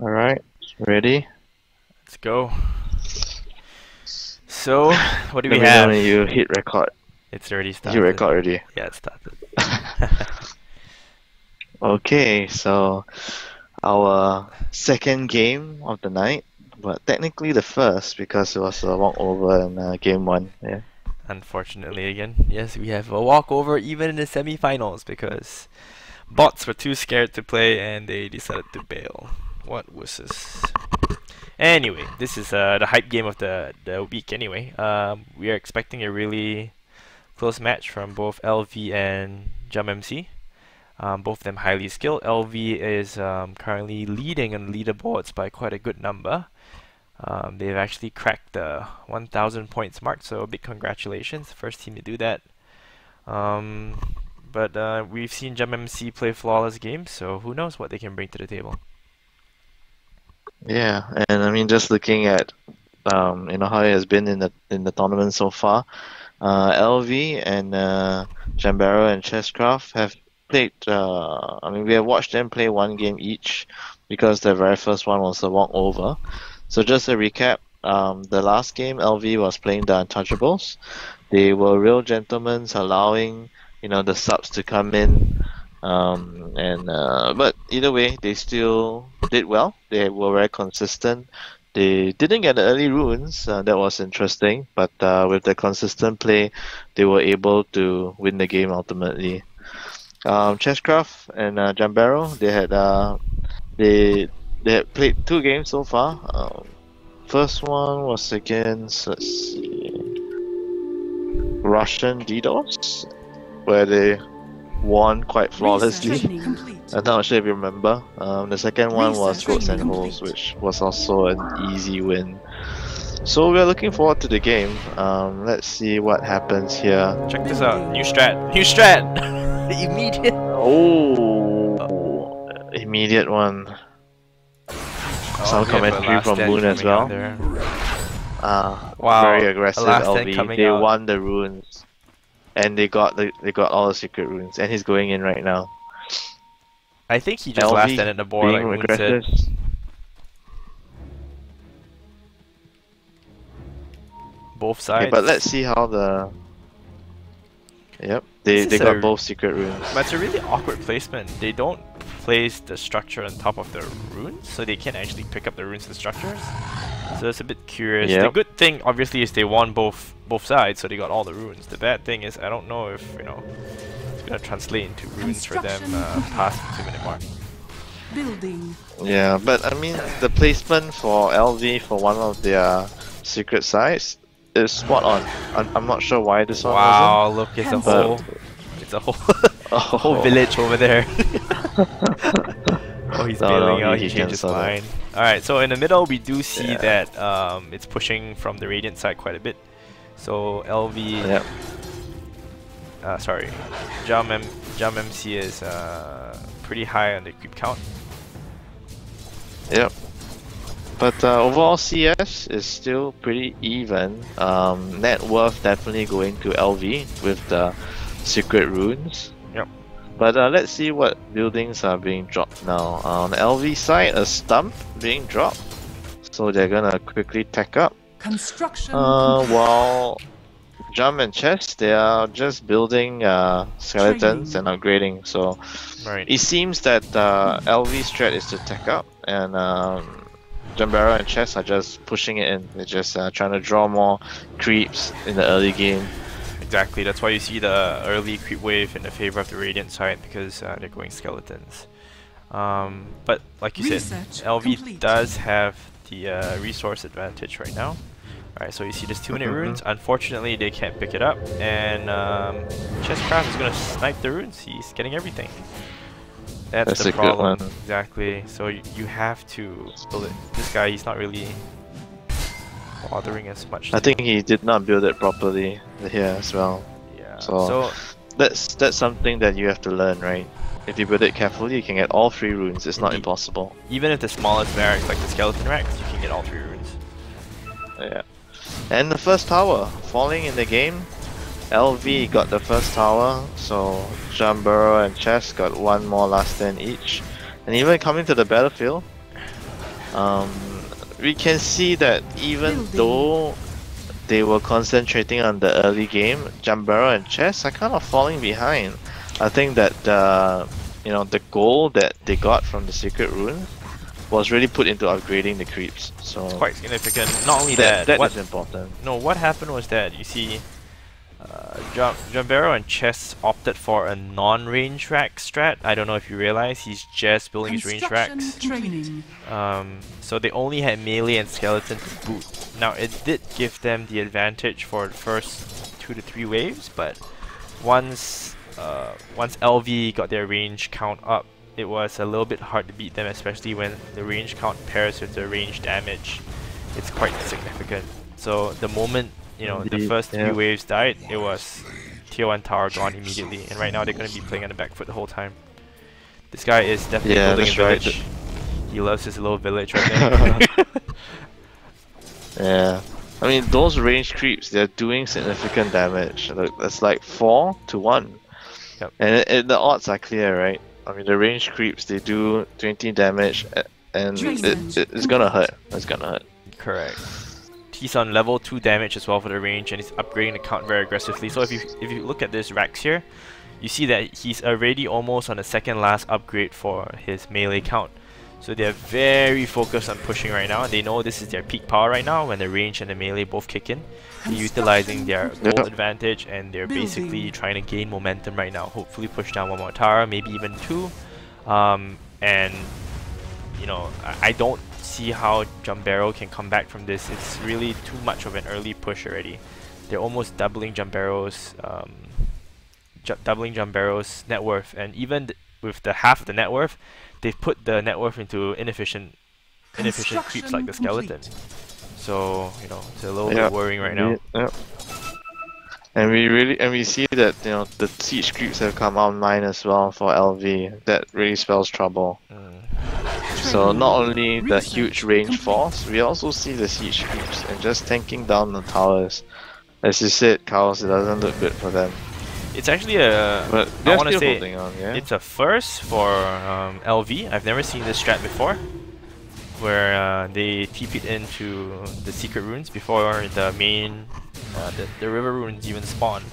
Alright, ready? Let's go. So, what do we Let me know have? when you hit record. It's already You started. record already. Yeah, it started. Okay, so our second game of the night, but technically the first because it was a walkover in game one. Yeah. Unfortunately, again, yes, we have a walkover even in the semifinals because bots were too scared to play and they decided to bail. What was this? Anyway, this is the hype game of the week. Anyway, we are expecting a really close match from both LV and JumMc. Both of them highly skilled. LV is currently leading on leaderboards by quite a good number. They've actually cracked the 1,000 points mark, so big congratulations, first team to do that. But we've seen JumMc play flawless games, so who knows what they can bring to the table. Yeah, and I mean just looking at how it has been in the tournament so far, LV and Jumbero and Chesscraft have played. I mean we have watched them play one game each because their very first one was a walkover. So just a recap, the last game LV was playing the Untouchables. They were real gentlemen, allowing the subs to come in. But either way, they still did well. They were very consistent. They didn't get the early runes, that was interesting, but with the consistent play, they were able to win the game ultimately. Chesscraft and Jumbero, they had played two games so far. First one was against, let's see, Russian DDoS, where they won quite flawlessly. I'm not sure if you remember. The second one was Goats and Holes, which was also an easy win. So we're looking forward to the game. Let's see what happens here. Check this out. New strat. New strat! Immediate. Oh, immediate one. Some commentary from Moon as well. Wow. Very aggressive LV. They won the runes. And they got all the secret runes, and he's going in right now. I think he just last ended the board like Moon said. Both sides. Okay, but let's see how the. Yep, they got both secret runes. But it's a really awkward placement. They don't place the structure on top of the runes, so they can't actually pick up the runes and structures. So it's a bit curious. Yep. The good thing, obviously, is they won both sides, so they got all the runes. The bad thing is, I don't know if it's gonna translate into runes for them past the 2-minute mark. Building. Yeah, but I mean the placement for LV for one of their secret sites is spot on. I'm not sure why this one wasn't. Wow, look, it's a whole, a whole village over there. Oh, he's bailing out, he changed his mind. Alright, so in the middle we do see that it's pushing from the Radiant side quite a bit. So LV, sorry, JumMc is pretty high on the creep count. Yep. But overall CS is still pretty even. Net worth definitely going to LV with the secret runes. Yep. But let's see what buildings are being dropped now. On the LV side, a stump being dropped. So they're gonna quickly tech up. Construction. While Jum and Chess, they are just building skeletons and upgrading. So it seems that LV strat is to tech up, and Jumbero and Chess are just pushing it in. They're just trying to draw more creeps in the early game. Exactly, that's why you see the early creep wave in the favor of the Radiant side, because they're going skeletons. But like you said, LV does have the resource advantage right now. Alright, so you see this 2-minute runes. Unfortunately, they can't pick it up, and Chesscraft is gonna snipe the runes. He's getting everything. That's the problem. Good one. Exactly. So you have to build it. This guy, he's not really bothering as much. I think he did not build it properly here as well. Yeah. So that's something that you have to learn, right? If you build it carefully, you can get all 3 runes. It's not impossible. Even if the smallest barracks, like the skeleton racks, you can get all 3 runes. Yeah. And the first tower falling in the game. LV got the first tower, so Jumbero and Chess got one more last stand each. And even coming to the battlefield, um, we can see that even though they were concentrating on the early game, Jumbero and Chess are kind of falling behind. I think that you know, the goal that they got from the secret rune was really put into upgrading the creeps. So It's quite significant. Not only that what is important. No, what happened was that you see, Jumbero and Chess opted for a non-range rack strat. I don't know if you realize he's just building his range racks. Training. So they only had melee and skeleton to boot. Now it did give them the advantage for the first 2 to 3 waves, but once LV got their range count up, it was a little bit hard to beat them, especially when the range count pairs with the range damage. It's quite significant. So the moment, you know, the first 3 waves died, it was tier 1 tower gone immediately, and right now they're going to be playing on the back foot the whole time. This guy is definitely building a village. He loves his little village right there. Yeah. I mean, those range creeps, they're doing significant damage. That's like 4 to 1. Yep. And the odds are clear, right? I mean, the range creeps, they do 20 damage, and it's gonna hurt. It's gonna hurt. Correct. He's on level 2 damage as well for the range, and he's upgrading the count very aggressively. So if you look at this Rax here, you see that he's already almost on the second last upgrade for his melee count. So they're very focused on pushing right now. They know this is their peak power right now when the range and the melee both kick in. They're utilizing their gold advantage, and they're basically trying to gain momentum right now. Hopefully push down 1 more tower, maybe even 2. And you know, I don't see how Jumbero can come back from this. It's really too much of an early push already. They're almost doubling Jumbero's net worth, and even with the half of the net worth, they've put the net worth into inefficient creeps like the skeleton. So, you know, it's a little bit worrying right now. And we see that, you know, the siege creeps have come online as well for LV. That really spells trouble. So not only the huge range force, we also see the siege creeps and just tanking down the towers. As you said, Chaos, it doesn't look good for them. It's actually a, but I want to say, on, yeah? it's a first for LV. I've never seen this strat before, where they TP'd into the secret runes before the main, the river runes even spawn.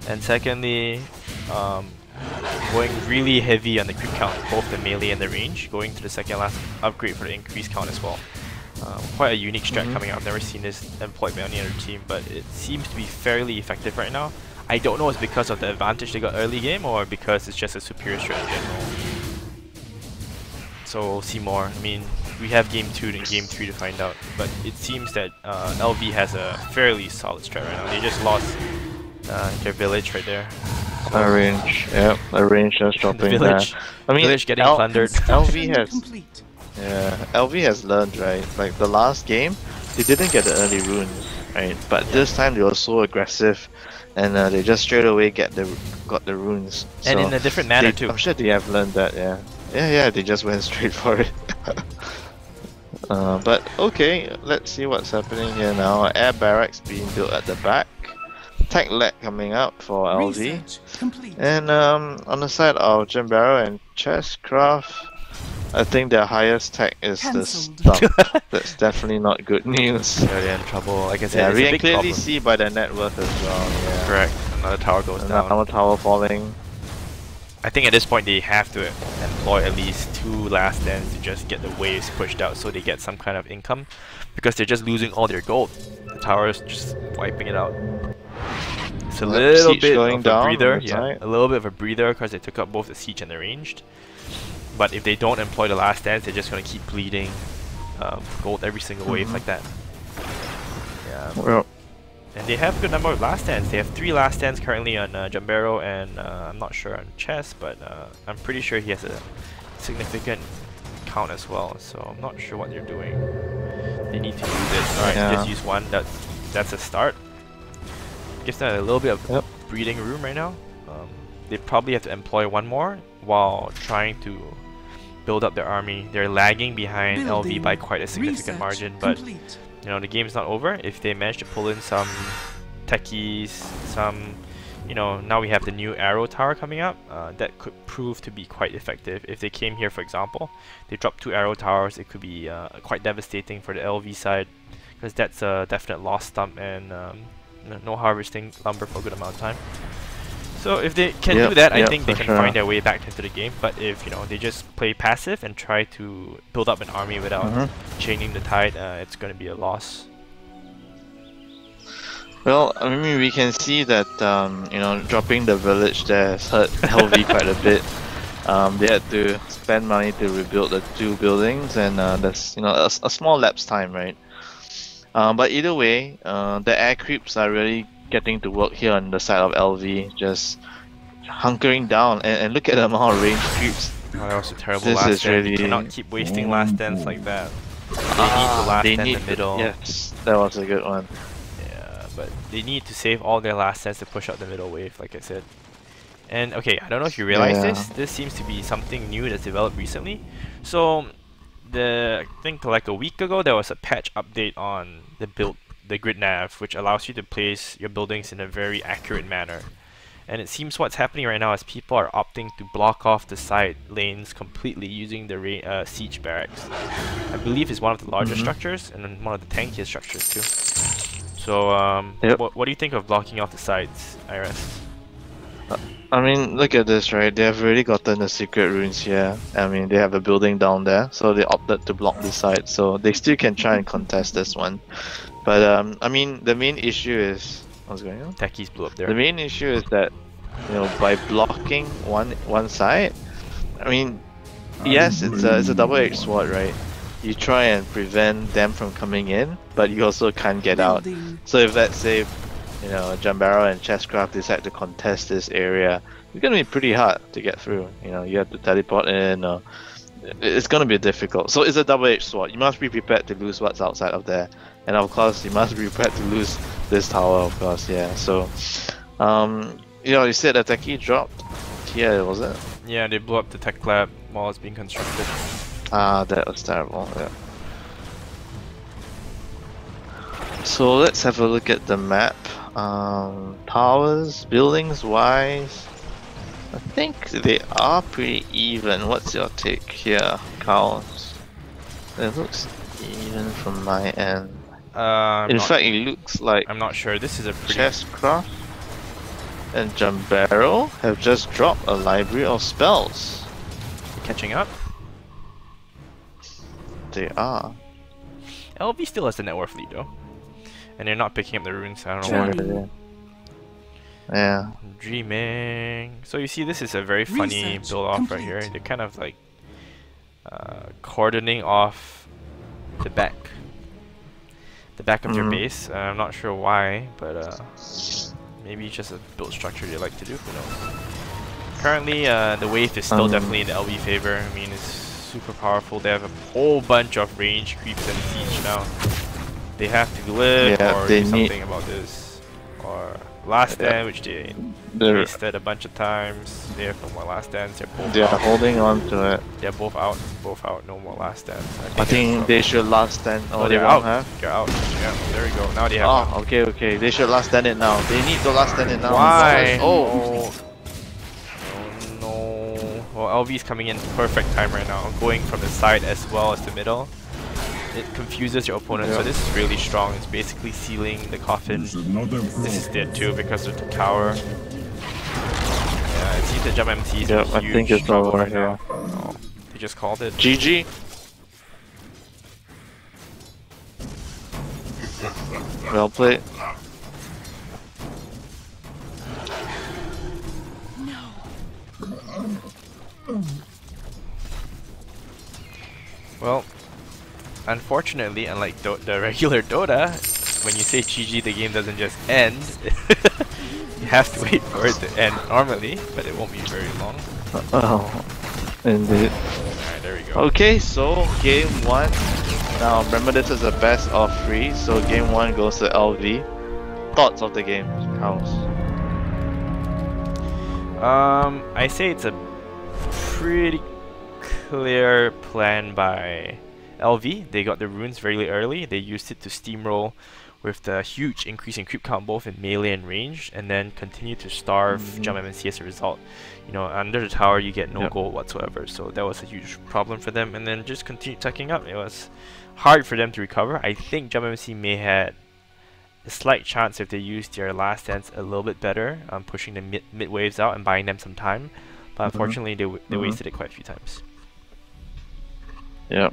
And secondly, going really heavy on the creep count, both the melee and the range, going to the second last upgrade for the increased count as well. Quite a unique strat coming out. I've never seen this employed by any other team, but it seems to be fairly effective right now. I don't know if it's because of the advantage they got early game or because it's just a superior strat in general. So we'll see more. I mean, we have game 2 and game 3 to find out, but it seems that LV has a fairly solid strat right now. They just lost their village right there. A range, yeah, a range just dropping the village, there. I mean, village getting plundered. LV has learned, right? Like the last game, they didn't get the early runes, right? But this time they were so aggressive, and they just straight away got the runes. And so in a different manner too. I'm sure they have learned that, yeah. Yeah, they just went straight for it. But okay, let's see what's happening here now. Air barracks being built at the back. Tech lag coming out for LV. And on the side of Jumbero and Chesscraft, I think their highest tech is the stump. That's definitely not good news. They're in trouble. Like I said, we it's a can big clearly problem. see by the net worth as well. Yeah. Correct. Another tower goes down. Another tower falling. I think at this point they have to employ at least 2 last stands to just get the waves pushed out so they get some kind of income, because they're just losing all their gold. The tower is just wiping it out. It's a little bit of a breather, a little bit of a breather because they took up both the siege and the ranged. But if they don't employ the last stands, they're just going to keep bleeding gold every single wave like that. Yeah. Well, and they have a good number of last stands. They have 3 last stands currently on Jumbero, and I'm not sure on Chess, but I'm pretty sure he has a significant count as well. So I'm not sure what they're doing. They need to use it. Alright, just use 1. That's a start. Gives them a little bit of breathing room right now. They probably have to employ 1 more while trying to build up their army. They're lagging behind LV by quite a significant margin, but you know, the game's not over. If they manage to pull in some techies, some you know, now we have the new arrow tower coming up. That could prove to be quite effective. If they came here, for example, they dropped 2 arrow towers, it could be quite devastating for the LV side, because that's a definite lost stump and no harvesting lumber for a good amount of time. So if they can do that, I think they can find their way back into the game. But if, you know, they just play passive and try to build up an army without chaining the tide, it's going to be a loss. Well, I mean, we can see that you know, dropping the village there has hurt LV quite a bit. They had to spend money to rebuild the 2 buildings, and that's, you know, a small lapse time, right? But either way, the air creeps are really getting to work here on the side of LV, just hunkering down, and look at the amount of range creeps. Oh, that was a terrible This last is stand. really... You cannot keep wasting last stands like that. They need to last stand in the middle. Yes, that was a good one. Yeah, but they need to save all their last stands to push out the middle wave, like I said. And okay, I don't know if you realize this. This seems to be something new that's developed recently. So, I think like a week ago, there was a patch update on the grid nav, which allows you to place your buildings in a very accurate manner. And it seems what's happening right now is people are opting to block off the side lanes completely using the siege barracks. I believe it's one of the larger structures and one of the tankiest structures too. So, what do you think of blocking off the sides, Iris? I mean, look at this, right? They have already gotten the secret runes here. I mean, they have a building down there, so they opted to block the side. So they still can try and contest this one. But I mean, the main issue is what's going on? Techies blew up there. The main issue is that, you know, by blocking one side, I mean, yes, it's a double-edged sword, right? You try and prevent them from coming in, but you also can't get out. So if, let's say, you know, Jumbero and Chesscraft decide to contest this area, it's gonna be pretty hard to get through. You know, you have to teleport in, or it's gonna be difficult. So it's a double-edged sword. You must be prepared to lose what's outside of there, and of course, you must be prepared to lose this tower, of course. Yeah. So, you know, you said the techie dropped here, was it? Yeah, they blew up the tech lab while it's being constructed. Ah, that was terrible. Yeah. So let's have a look at the map. Towers, buildings wise, I think they are pretty even. What's your take here, Carl? It looks even from my end. In fact, it looks like I'm not sure. This is a pretty... Chesscraft and Jumbero have just dropped a library of spells. Catching up? They are. LV still has the net worth lead though. And they're not picking up the runes, I don't know why. Yeah. Dreaming. So you see, this is a very funny build off right here. They're kind of like cordoning off the back of their base. I'm not sure why, but maybe it's just a build structure they like to do. Who knows? Currently, the wave is still definitely in the LV favor. I mean, it's super powerful. They have a whole bunch of range creeps and siege now. They have to live or do something about this. Or last stand, which they wasted a bunch of times. They have no more last stands. They're both out. Holding on to it. They're both out. No more last stands. I think they should last stand. Oh, they're out. They're out. Yeah, there we go. Now they have. Oh, okay. They should last stand it now. They need to last stand it now. Why? Oh. No. Well, LV's coming in perfect time right now, going from the side as well as the middle. It confuses your opponent, so this is really strong. It's basically sealing the coffin. This is dead too because of the tower. Yeah, it seems that JumMc is a huge I think it's over right now. Oh, they just called it. GG. Well played. Well, unfortunately, unlike the regular Dota, when you say GG, the game doesn't just end. You have to wait for it to end normally, but it won't be very long. Oh, indeed. Alright, there we go. Okay, so game 1. Now remember, this is a best of 3, so game 1 goes to LV. Thoughts of the game, House? I say it's a pretty clear plan by LV. They got the runes very early. They used it to steamroll with the huge increase in creep count both in melee and range, and then continue to starve JumMc as a result. You know, under the tower you get no gold whatsoever, so that was a huge problem for them, and then just continue tucking up. It was hard for them to recover. I think JumMc may had a slight chance if they used their last dance a little bit better, pushing the mid waves out and buying them some time, but unfortunately they wasted it quite a few times. Yeah.